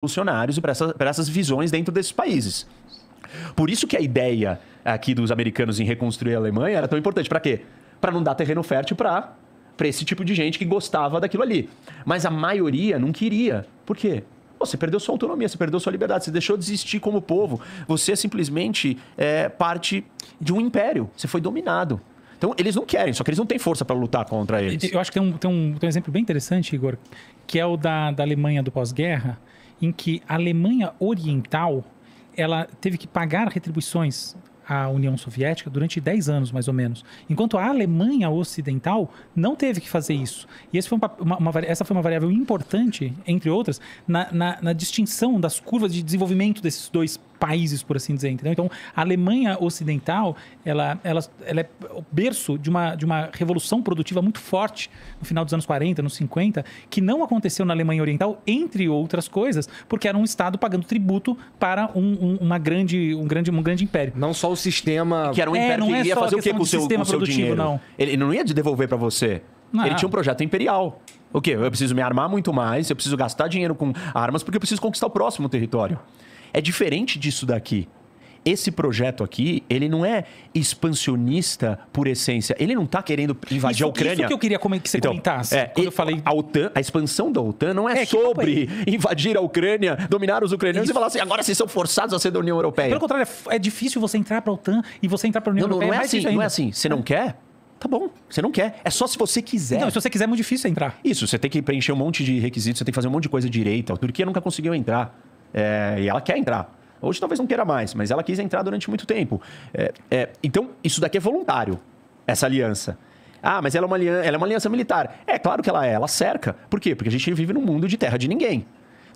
revolucionários e para essas visões dentro desses países. Por isso que a ideia aqui dos americanos em reconstruir a Alemanha era tão importante. Para quê? Para não dar terreno fértil para esse tipo de gente que gostava daquilo ali. Mas a maioria não queria. Por quê? Você perdeu sua autonomia, você perdeu sua liberdade, você deixou de existir como povo. Você simplesmente é parte de um império. Você foi dominado. Então, eles não querem, só que eles não têm força para lutar contra eles. Eu acho que tem um exemplo bem interessante, Igor, que é o da Alemanha do pós-guerra, em que a Alemanha Oriental ela teve que pagar retribuições à União Soviética durante 10 anos, mais ou menos. Enquanto a Alemanha Ocidental não teve que fazer isso. E essa foi uma variável importante, entre outras, na distinção das curvas de desenvolvimento desses dois países, por assim dizer. Entendeu? Então, a Alemanha Ocidental ela é o berço de uma revolução produtiva muito forte no final dos anos 40, nos 50, que não aconteceu na Alemanha Oriental, entre outras coisas, porque era um Estado pagando tributo para um grande império. Não só o sistema... Que era um império que ia fazer o quê com o seu dinheiro? Não. Ele não ia devolver para você. Não. Ele tinha um projeto imperial. O quê? Eu preciso me armar muito mais, eu preciso gastar dinheiro com armas, porque eu preciso conquistar o próximo território. É diferente disso daqui. Esse projeto aqui, ele não é expansionista por essência. Ele não está querendo invadir a Ucrânia. Isso que eu queria que você comentasse. Quando eu falei... A expansão da OTAN não é sobre invadir a Ucrânia, dominar os ucranianos e falar assim, agora vocês são forçados a ser da União Europeia. Pelo contrário, é difícil você entrar para a OTAN e você entrar para a União Europeia. Não é assim, não é assim. Você não quer? Tá bom, você não quer. É só se você quiser. Não, se você quiser é muito difícil entrar. Isso, você tem que preencher um monte de requisitos, você tem que fazer um monte de coisa direita. A Turquia nunca conseguiu entrar. E ela quer entrar. Hoje talvez não queira mais, mas ela quis entrar durante muito tempo. Então, isso daqui é voluntário, essa aliança. Ah, mas ela é uma aliança militar. É, claro que ela cerca. Por quê? Porque a gente vive num mundo de terra de ninguém.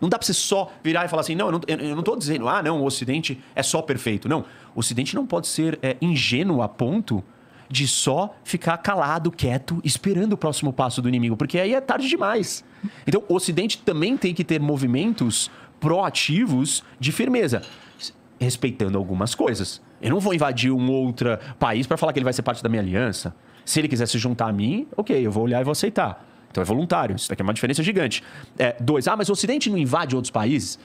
Não dá pra você só virar e falar assim, não, eu não tô dizendo, não, o Ocidente é só perfeito. Não, o Ocidente não pode ser ingênuo a ponto de só ficar calado, quieto, esperando o próximo passo do inimigo, porque aí é tarde demais. Então, o Ocidente também tem que ter movimentos proativos de firmeza, respeitando algumas coisas. Eu não vou invadir um outro país para falar que ele vai ser parte da minha aliança. Se ele quiser se juntar a mim, ok, eu vou olhar e vou aceitar. Então é voluntário, isso daqui é uma diferença gigante. 2, mas o Ocidente não invade outros países?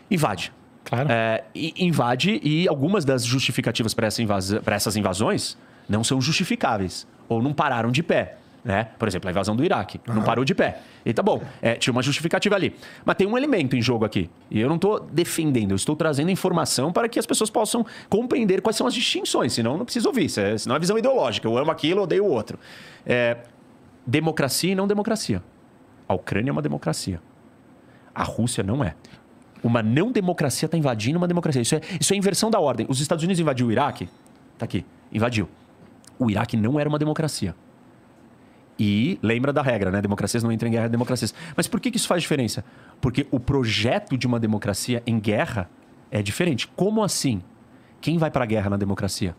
Invade. Claro. Invade, e algumas das justificativas para essas invasões não são justificáveis, ou não pararam de pé. Né? Por exemplo, a invasão do Iraque. Não parou de pé. E tá bom, tinha uma justificativa ali. Mas tem um elemento em jogo aqui. E eu não estou defendendo, eu estou trazendo informação para que as pessoas possam compreender quais são as distinções. Senão não precisa ouvir. Senão é visão ideológica. Eu amo aquilo, odeio o outro. Democracia e não democracia. A Ucrânia é uma democracia. A Rússia não é. Uma não democracia está invadindo uma democracia. Isso é inversão da ordem. Os Estados Unidos invadiu o Iraque? Tá aqui. Invadiu. O Iraque não era uma democracia. E lembra da regra, né? Democracias não entram em guerra, democracias. Mas por que isso faz diferença? Porque o projeto de uma democracia em guerra é diferente. Como assim? Quem vai para a guerra na democracia?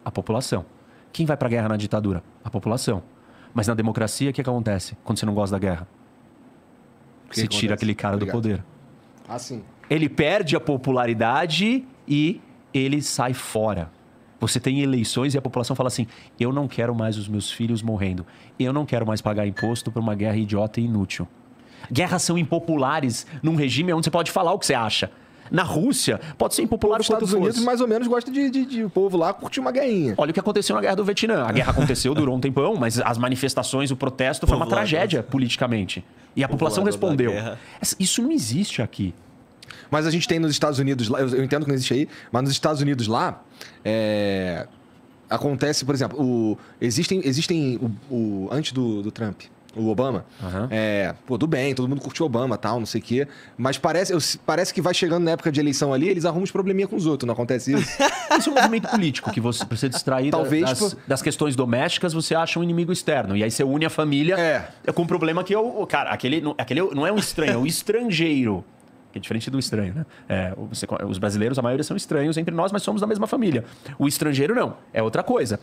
A população. Quem vai para a guerra na ditadura? A população. Mas na democracia, o que acontece quando você não gosta da guerra? Você tira aquele cara do poder. Assim. Ele perde a popularidade e ele sai fora. Você tem eleições e a população fala assim, eu não quero mais os meus filhos morrendo. Eu não quero mais pagar imposto por uma guerra idiota e inútil. Guerras são impopulares num regime onde você pode falar o que você acha. Na Rússia, pode ser impopular quanto for. Os Estados Unidos mais ou menos gosta de o povo lá curtir uma guerrinha. Olha o que aconteceu na Guerra do Vietnã. A guerra aconteceu, durou um tempão, mas as manifestações, o protesto foi uma tragédia politicamente. E a população respondeu. Isso não existe aqui. Mas a gente tem nos Estados Unidos lá, eu entendo que não existe aí, mas nos Estados Unidos lá, acontece, por exemplo, existem antes do Trump, o Obama, tudo bem, todo mundo curtiu Obama, tal, não sei o quê, mas parece que vai chegando na época de eleição ali, eles arrumam os probleminha com os outros, não acontece isso? Isso é um movimento político, que você, pra você distrair das questões domésticas, você acha um inimigo externo, e aí você une a família com um problema que aquele não é um estranho, é um estrangeiro. Que é diferente do estranho, né? Os brasileiros, a maioria são estranhos entre nós, mas somos da mesma família. O estrangeiro não, é outra coisa.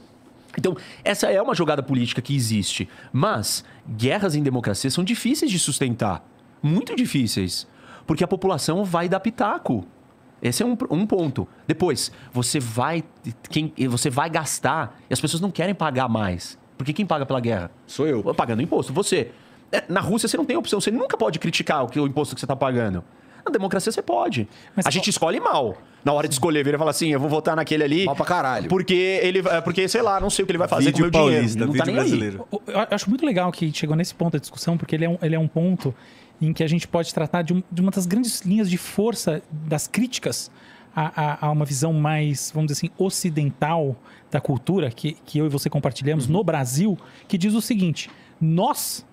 Então, essa é uma jogada política que existe. Mas guerras em democracia são difíceis de sustentar. Muito difíceis. Porque a população vai dar pitaco. Esse é um ponto. Depois, você vai gastar e as pessoas não querem pagar mais. Porque quem paga pela guerra? Sou eu. Pagando imposto, você. Na Rússia, você não tem opção. Você nunca pode criticar o imposto que você está pagando. Na democracia você pode. Mas a gente escolhe mal. Na hora de escolher, vira e fala assim, eu vou votar naquele ali... Mal pra caralho. Porque, sei lá, não sei o que ele vai fazer Vídeo com o meu paulista, dinheiro. Não tá vídeo nem aí. brasileiro. Eu acho muito legal que chegou nesse ponto da discussão, porque ele é um ponto em que a gente pode tratar de uma das grandes linhas de força das críticas a uma visão mais, vamos dizer assim, ocidental da cultura, que eu e você compartilhamos no Brasil, que diz o seguinte: nós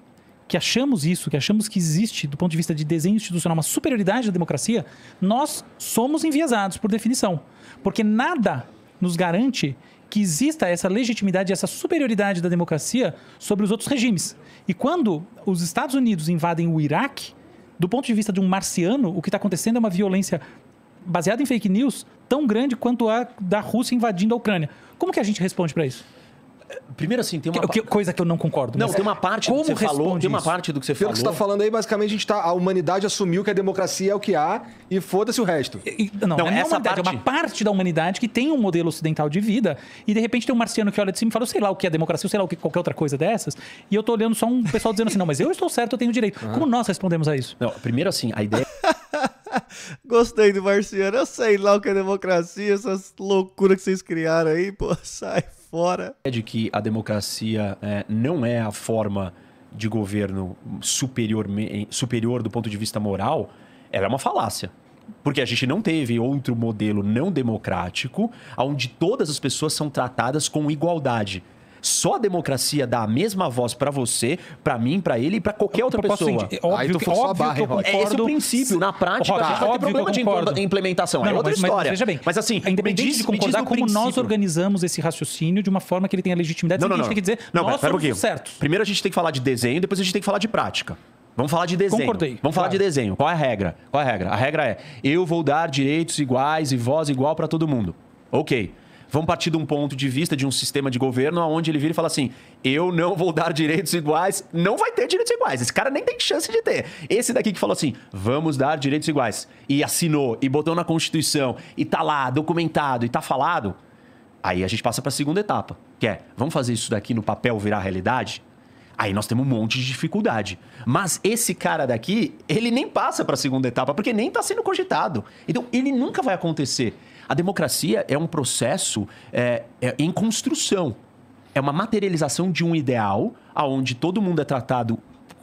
que achamos isso, que achamos que existe, do ponto de vista de desenho institucional, uma superioridade da democracia, nós somos enviesados, por definição. Porque nada nos garante que exista essa legitimidade, essa superioridade da democracia sobre os outros regimes. E quando os Estados Unidos invadem o Iraque, do ponto de vista de um marciano, o que está acontecendo é uma violência baseada em fake news tão grande quanto a da Rússia invadindo a Ucrânia. Como que a gente responde para isso? Primeiro assim, tem uma... Coisa que eu não concordo. Não, tem uma parte do que você falou. Tem uma parte do que você Pelo falou. que você tá falando aí, basicamente, a humanidade assumiu que a democracia é o que há e foda-se o resto. Não é essa humanidade, é uma parte da humanidade que tem um modelo ocidental de vida e de repente tem um marciano que olha de cima e fala, sei lá o que é democracia, sei lá o que qualquer outra coisa dessas, e eu tô olhando só um pessoal dizendo assim, não, mas eu estou certo, eu tenho direito. Como nós respondemos a isso? Não, primeiro assim, a ideia... Gostei do Marciano. Eu sei lá o que é democracia, essas loucuras que vocês criaram aí, pô, sai fora. É de que a democracia não é a forma de governo superior do ponto de vista moral, ela é uma falácia. Porque a gente não teve outro modelo não democrático onde todas as pessoas são tratadas com igualdade. Só a democracia dá a mesma voz pra você, pra mim, pra ele e pra qualquer outra pessoa. Óbvio que eu concordo. É esse o princípio. Na prática, a gente vai ter problema de implementação. É outra história. Mas veja bem, mas assim, independente de concordar como nós organizamos esse raciocínio de uma forma que ele tenha legitimidade, a gente tem que dizer, nós somos certos. Primeiro a gente tem que falar de desenho, depois a gente tem que falar de prática. Vamos falar de desenho. Concordei. Vamos falar de desenho. Qual é a regra? A regra é, eu vou dar direitos iguais e voz igual pra todo mundo. Ok. Vamos partir de um ponto de vista de um sistema de governo onde ele vira e fala assim, eu não vou dar direitos iguais, não vai ter direitos iguais. Esse cara nem tem chance de ter. Esse daqui que falou assim, vamos dar direitos iguais, e assinou, e botou na Constituição, e tá lá, documentado, e tá falado, aí a gente passa para a segunda etapa, que é, vamos fazer isso daqui no papel virar realidade? Aí nós temos um monte de dificuldade. Mas esse cara daqui, ele nem passa para a segunda etapa, porque nem está sendo cogitado. Então, ele nunca vai acontecer. A democracia é um processo em construção. É uma materialização de um ideal onde todo mundo é tratado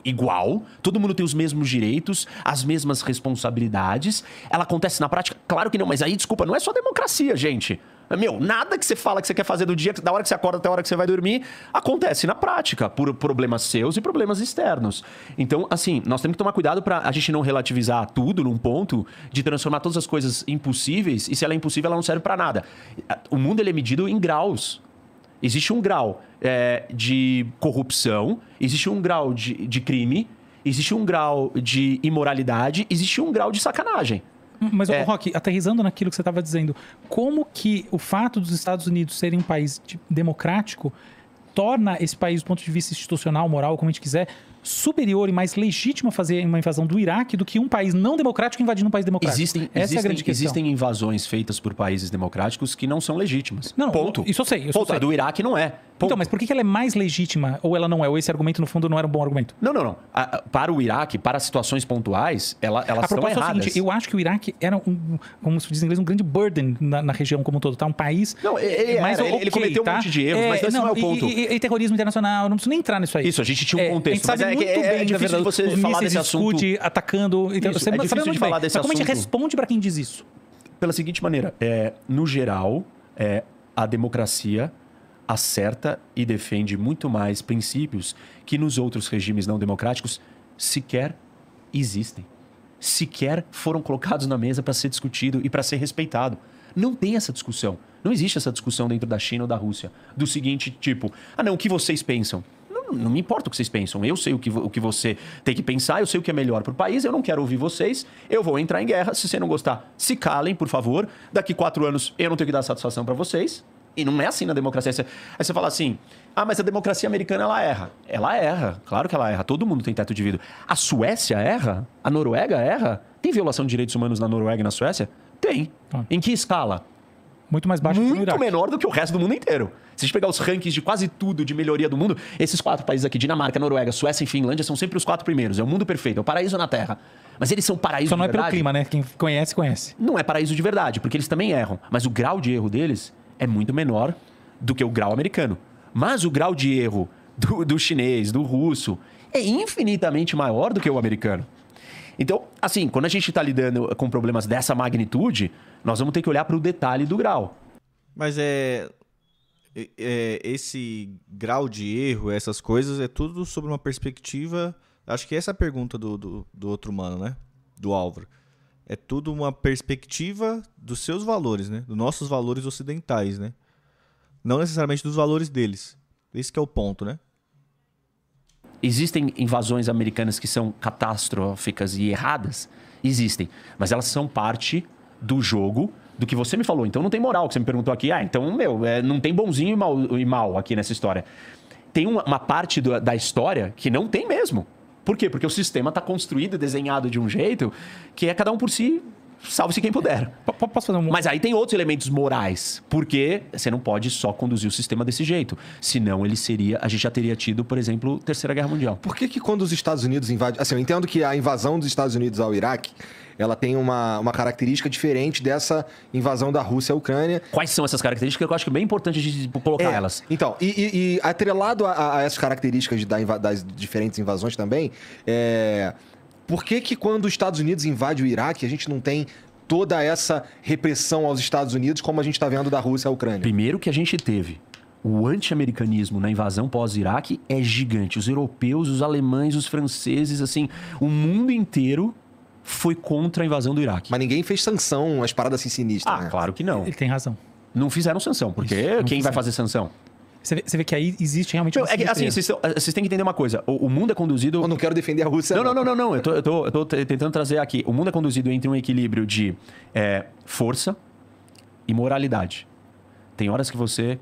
igual, todo mundo tem os mesmos direitos, as mesmas responsabilidades. Ela acontece na prática? Claro que não, mas aí, desculpa, não é só democracia, gente. Meu, nada que você fala que você quer fazer do dia, da hora que você acorda até a hora que você vai dormir, acontece na prática, por problemas seus e problemas externos. Então, assim, nós temos que tomar cuidado para a gente não relativizar tudo num ponto de transformar todas as coisas impossíveis, e se ela é impossível, ela não serve para nada. O mundo ele é medido em graus. Existe um grau de corrupção, existe um grau de crime, existe um grau de imoralidade, existe um grau de sacanagem. Mas, Roque, aterrissando naquilo que você estava dizendo, como que o fato dos Estados Unidos serem um país democrático torna esse país, do ponto de vista institucional, moral, como a gente quiser, superior e mais legítimo a fazer uma invasão do Iraque do que um país não democrático invadindo um país democrático? Essa é a grande questão. Existem invasões feitas por países democráticos que não são legítimas. Não, ponto. Isso eu sei. Ponto. A do Iraque não é. Ponto. Então, mas por que ela é mais legítima ou ela não é? Ou esse argumento, no fundo, não era um bom argumento? Não. Para o Iraque, para situações pontuais, elas são erradas. A proposta é o seguinte, eu acho que o Iraque era, como se diz em inglês, um grande burden na região como um todo, tá? Um país... Não, ele cometeu um monte de erros, mas esse não é o ponto. E terrorismo internacional, eu não preciso nem entrar nisso aí. Isso, a gente tinha um contexto. A gente sabe muito bem, difícil de você falar desse assunto. Atacando... Então, isso, é difícil de falar desse assunto. Mas como a gente responde para quem diz isso? Pela seguinte maneira, no geral, a democracia acerta e defende muito mais princípios que nos outros regimes não democráticos sequer existem. Sequer foram colocados na mesa para ser discutido e para ser respeitado. Não tem essa discussão. Não existe essa discussão dentro da China ou da Rússia. Do seguinte tipo, o que vocês pensam? Não me importa o que vocês pensam. Eu sei o que você tem que pensar, eu sei o que é melhor para o país, eu não quero ouvir vocês, eu vou entrar em guerra. Se você não gostar, se calem, por favor. Daqui 4 anos eu não tenho que dar satisfação para vocês. E não é assim na democracia. Aí você fala assim, mas a democracia americana, ela erra. Ela erra, claro que ela erra. Todo mundo tem teto de vidro. A Suécia erra? A Noruega erra? Tem violação de direitos humanos na Noruega e na Suécia? Tem. Em que escala? Muito mais baixo que no muito Iraque. menor do que o resto do mundo inteiro. Se a gente pegar os rankings de quase tudo de melhoria do mundo, esses 4 países aqui, Dinamarca, Noruega, Suécia e Finlândia, são sempre os 4 primeiros. É o mundo perfeito, é o paraíso na Terra. Mas eles são paraíso Só não de é pelo verdade. clima, né? Quem conhece, conhece. Não é paraíso de verdade, porque eles também erram. Mas o grau de erro deles é muito menor do que o grau americano. Mas o grau de erro do chinês, do russo, é infinitamente maior do que o americano. Então, assim, quando a gente está lidando com problemas dessa magnitude, nós vamos ter que olhar para o detalhe do grau. Mas esse grau de erro, essas coisas, é tudo sobre uma perspectiva... Acho que essa é a pergunta do outro mano, né? Do Álvaro. É tudo uma perspectiva dos seus valores, né? Dos nossos valores ocidentais, né? Não necessariamente dos valores deles. Esse que é o ponto, né? Existem invasões americanas que são catastróficas e erradas? Existem. Mas elas são parte do jogo do que você me falou. Então não tem moral, que você me perguntou aqui. Então, não tem bonzinho e mal aqui nessa história. Tem uma parte da história que não tem mesmo. Por quê? Porque o sistema está construído e desenhado de um jeito que é cada um por si, salve-se quem puder. Posso fazer um... Mas aí tem outros elementos morais. Porque você não pode só conduzir o sistema desse jeito. Senão a gente já teria tido, por exemplo, Terceira Guerra Mundial. Por que quando os Estados Unidos invadem... Assim, eu entendo que a invasão dos Estados Unidos ao Iraque, ela tem uma característica diferente dessa invasão da Rússia à Ucrânia. Quais são essas características? Eu acho que é bem importante a gente colocar elas. Então, e atrelado a essas características das diferentes invasões também, por que quando os Estados Unidos invadem o Iraque, a gente não tem toda essa repressão aos Estados Unidos como a gente está vendo da Rússia à Ucrânia? Primeiro que a gente teve o anti-americanismo na invasão pós-Iraque é gigante. Os europeus, os alemães, os franceses, assim, o mundo inteiro foi contra a invasão do Iraque. Mas ninguém fez sanção, as paradas assim sinistras, né? Claro que não. Ele tem razão. Não fizeram sanção, porque quem vai fazer sanção? Você vê que aí existe realmente... Assim, vocês têm que entender uma coisa. O mundo é conduzido... Eu não quero defender a Rússia. Não. Eu tô tentando trazer aqui. O mundo é conduzido entre um equilíbrio de força e moralidade. Tem horas que você